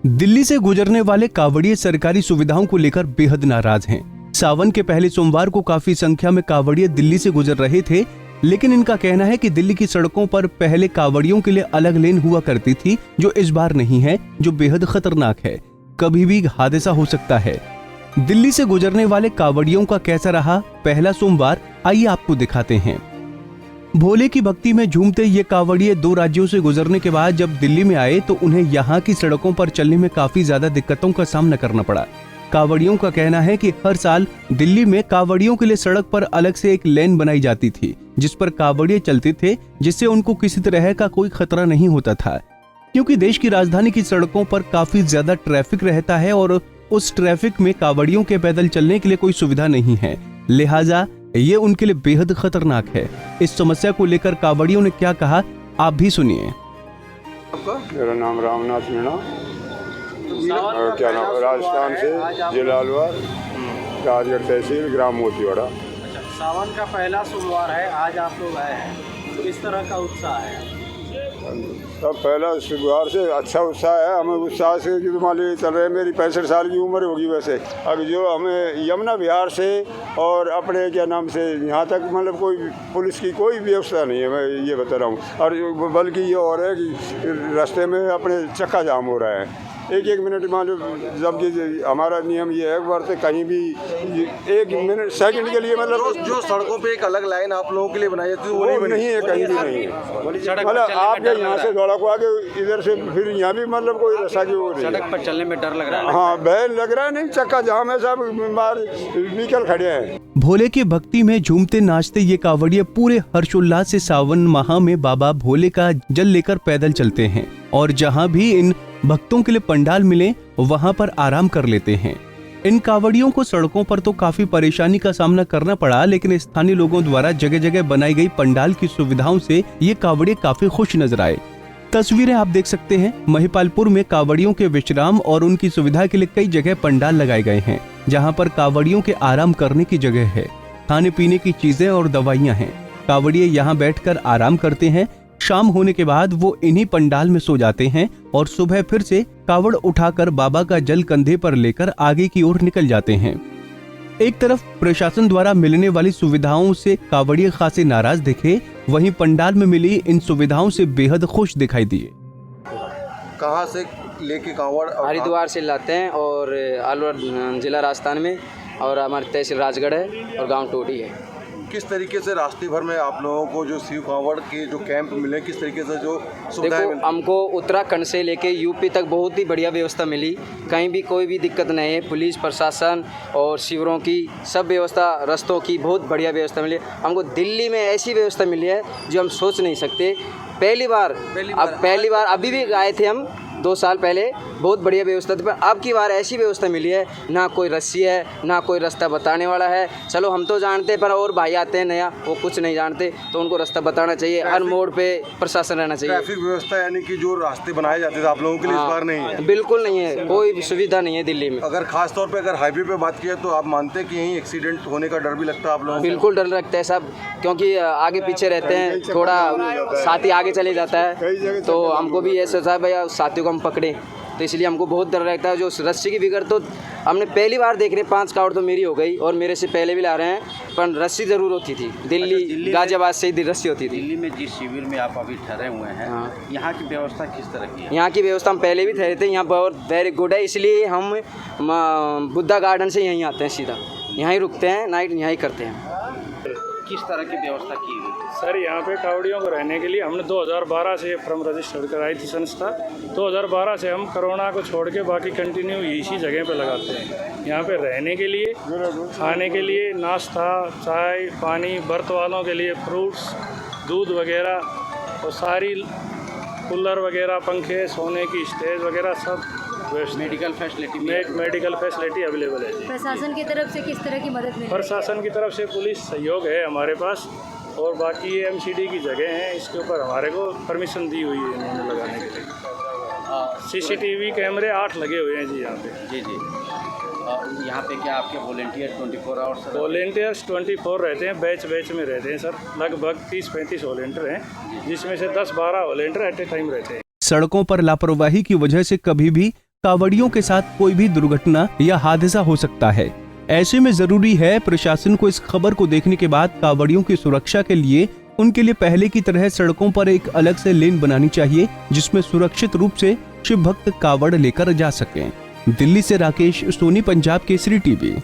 दिल्ली से गुजरने वाले कांवड़िये सरकारी सुविधाओं को लेकर बेहद नाराज हैं। सावन के पहले सोमवार को काफी संख्या में कांवड़िये दिल्ली से गुजर रहे थे, लेकिन इनका कहना है कि दिल्ली की सड़कों पर पहले कांवड़ियों के लिए अलग लेन हुआ करती थी, जो इस बार नहीं है, जो बेहद खतरनाक है। कभी भी हादसा हो सकता है। दिल्ली से गुजरने वाले कांवड़ियों का कैसा रहा पहला सोमवार, आइए आपको दिखाते हैं। भोले की भक्ति में झूमते ये कांवड़िये 2 राज्यों से गुजरने के बाद जब दिल्ली में आए तो उन्हें यहाँ की सड़कों पर चलने में काफी ज्यादा दिक्कतों का सामना करना पड़ा। कांवड़ियों का कहना है कि हर साल दिल्ली में कांवड़ियों के लिए सड़क पर अलग से एक लेन बनाई जाती थी, जिस पर कांवड़िये चलते थे, जिससे उनको किसी तरह का कोई खतरा नहीं होता था। क्योंकि देश की राजधानी की सड़कों पर काफी ज्यादा ट्रैफिक रहता है और उस ट्रैफिक में कांवड़ियों के पैदल चलने के लिए कोई सुविधा नहीं है, लिहाजा ये उनके लिए बेहद खतरनाक है। इस समस्या को लेकर कांवड़ियों ने क्या कहा, आप भी सुनिए। मेरा नाम रामनाथ मीणा, और क्या नाम, राजस्थान से, जिला अलवर, राजगढ़ तहसील, ग्राम मोतीवाड़ा। अच्छा, सावन का पहला सोमवार है, आज आप लोग आए हैं, तो किस तरह का उत्साह है? सब पहला सोमवार से अच्छा उत्साह है। हमें उत्साह से जो मान लीजिए चल रहे हैं, मेरी 65 साल की उम्र होगी वैसे। अब जो हमें यमुना विहार से और अपने क्या नाम से यहाँ तक मतलब कोई पुलिस की कोई व्यवस्था नहीं है, मैं ये बता रहा हूँ। और बल्कि ये और है कि रास्ते में अपने चक्का जाम हो रहा है। एक मिनट मान लो, जबकि हमारा नियम ये है, वर्ष कहीं भी 1 मिनट सेकंड के लिए मतलब जो सड़कों पे एक अलग लाइन आप लोगों के लिए बनाई जाती है वो नहीं है, कहीं भी नहीं है। मतलब आपके यहाँ से दौड़ा को आगे इधर से फिर यहाँ भी मतलब कोई रास्ता की वो नहीं है। सड़क पर चलने में डर लग रहा है। हाँ, भय लग रहा है, नहीं चक्का जाम है, सब व्हीकल खड़े हैं। भोले की भक्ति में झूमते नाचते ये कांवड़िये पूरे हर्षोल्लास से सावन माह में बाबा भोले का जल लेकर पैदल चलते हैं और जहाँ भी इन भक्तों के लिए पंडाल मिले वहाँ पर आराम कर लेते हैं। इन कांवड़ियों को सड़कों पर तो काफी परेशानी का सामना करना पड़ा, लेकिन स्थानीय लोगों द्वारा जगह जगह बनाई गई पंडाल की सुविधाओं से ये कांवड़िये काफी खुश नजर आए। तस्वीरें आप देख सकते हैं। महिपालपुर में कांवड़ियों के विश्राम और उनकी सुविधा के लिए कई जगह पंडाल लगाए गए हैं, जहाँ पर कांवड़ियों के आराम करने की जगह है, खाने पीने की चीजें और दवाइयाँ हैं। कांवड़िये यहाँ बैठकर आराम करते हैं। शाम होने के बाद वो इन्हीं पंडाल में सो जाते हैं और सुबह फिर से कावड़ उठाकर बाबा का जल कंधे पर लेकर आगे की ओर निकल जाते हैं। एक तरफ प्रशासन द्वारा मिलने वाली सुविधाओं से कांवड़िये खासे नाराज दिखे, वहीं पंडाल में मिली इन सुविधाओं से बेहद खुश दिखाई दिए। कहाँ से लेके कांवड़? हरिद्वार से लाते हैं और अलवर जिला राजस्थान में, और हमारी तहसील राजगढ़ है और गांव टोटी है। किस तरीके से रास्ते भर में आप लोगों को जो शिव कांवड़ के जो कैंप मिले, किस तरीके से जो सुविधाएं मिली? हमको उत्तराखंड से लेके यूपी तक बहुत ही बढ़िया व्यवस्था मिली, कहीं भी कोई भी दिक्कत नहीं है। पुलिस प्रशासन और शिविरों की सब व्यवस्था, रास्तों की बहुत बढ़िया व्यवस्था मिली। हमको दिल्ली में ऐसी व्यवस्था मिली है जो हम सोच नहीं सकते। पहली बार अभी भी आए थे हम 2 साल पहले, बहुत बढ़िया व्यवस्था थी, पर अब की बार ऐसी व्यवस्था मिली है, ना कोई रस्सी है, ना कोई रास्ता बताने वाला है। चलो हम तो जानते हैं, पर और भाई आते हैं नया, वो कुछ नहीं जानते, तो उनको रास्ता बताना चाहिए। हर मोड़ पे प्रशासन रहना चाहिए। ट्रैफिक व्यवस्था यानी कि जो रास्ते बनाए जाते थे आप लोगों के लिए, इस बार नहीं है? बिल्कुल नहीं है, कोई सुविधा नहीं है दिल्ली में। अगर खास तौर पे अगर हाईवे पे बात किया तो आप मानते हैं कि यहीं एक्सीडेंट होने का डर भी लगता है आप लोगों को? बिल्कुल डर लगता है साहब, क्योंकि आगे पीछे रहते हैं, थोड़ा साथी आगे चले जाता है, तो हमको भी ऐसा था भैया साथियों को हम पकड़े, तो इसलिए हमको बहुत डर लगता है। जो रस्सी की बिगड़ तो हमने पहली बार देख रहे, 5 कावड़ तो मेरी हो गई और मेरे से पहले भी ला रहे हैं, पर रस्सी जरूर होती थी। दिल्ली गाजियाबाद से ही रस्सी होती थी। दिल्ली में जिस शिविर में आप अभी ठहरे हुए हैं, यहाँ की व्यवस्था किस तरह की है? यहाँ की व्यवस्था हम पहले भी ठहरे थे, यहाँ बहुत वेरी गुड है, इसलिए हम बुद्धा गार्डन से यहीं आते हैं, सीधा यहीं रुकते हैं, नाइट यहीं करते हैं। किस तरह की व्यवस्था की हुई? सर, यहाँ पे कांवड़ियों को रहने के लिए हमने 2012 से फर्म रजिस्टर्ड कराई थी संस्था। 2012 से हम कोरोना को छोड़ के बाकी कंटिन्यू इसी जगह पे लगाते हैं। यहाँ पे रहने के लिए, खाने के लिए, नाश्ता, चाय, पानी, बर्थ वालों के लिए फ्रूट्स, दूध वगैरह, और सारी कूलर वगैरह, पंखे, सोने की स्टेज वगैरह सब मेडिकल फैसिलिटी अवेलेबल है। प्रशासन की तरफ से किस तरह की मदद मिली? प्रशासन की तरफ से पुलिस सहयोग है हमारे पास, और बाकी ये MCD की जगह है, इसके ऊपर हमारे को परमिशन दी हुई है इन्होंने लगाने के लिए। CCTV कैमरे 8 लगे हुए हैं जी यहाँ पे। जी। यहाँ पे क्या आपके वॉलेंटियर 24 आवर्स? वॉलेंटियर्स 24 रहते हैं, बैच में रहते हैं सर। लगभग 30-35 वॉलेंटियर हैं, जिसमें से 10-12 वॉलेंटियर एट ए टाइम रहते हैं। सड़कों पर लापरवाही की वजह से कभी भी कांवड़ियों के साथ कोई भी दुर्घटना या हादसा हो सकता है। ऐसे में जरूरी है प्रशासन को इस खबर को देखने के बाद कांवड़ियों की सुरक्षा के लिए उनके लिए पहले की तरह सड़कों पर एक अलग से लेन बनानी चाहिए, जिसमें सुरक्षित रूप से शिव भक्त कांवड़ लेकर जा सकें। दिल्ली से राकेश सोनी, पंजाब केसरी टीवी।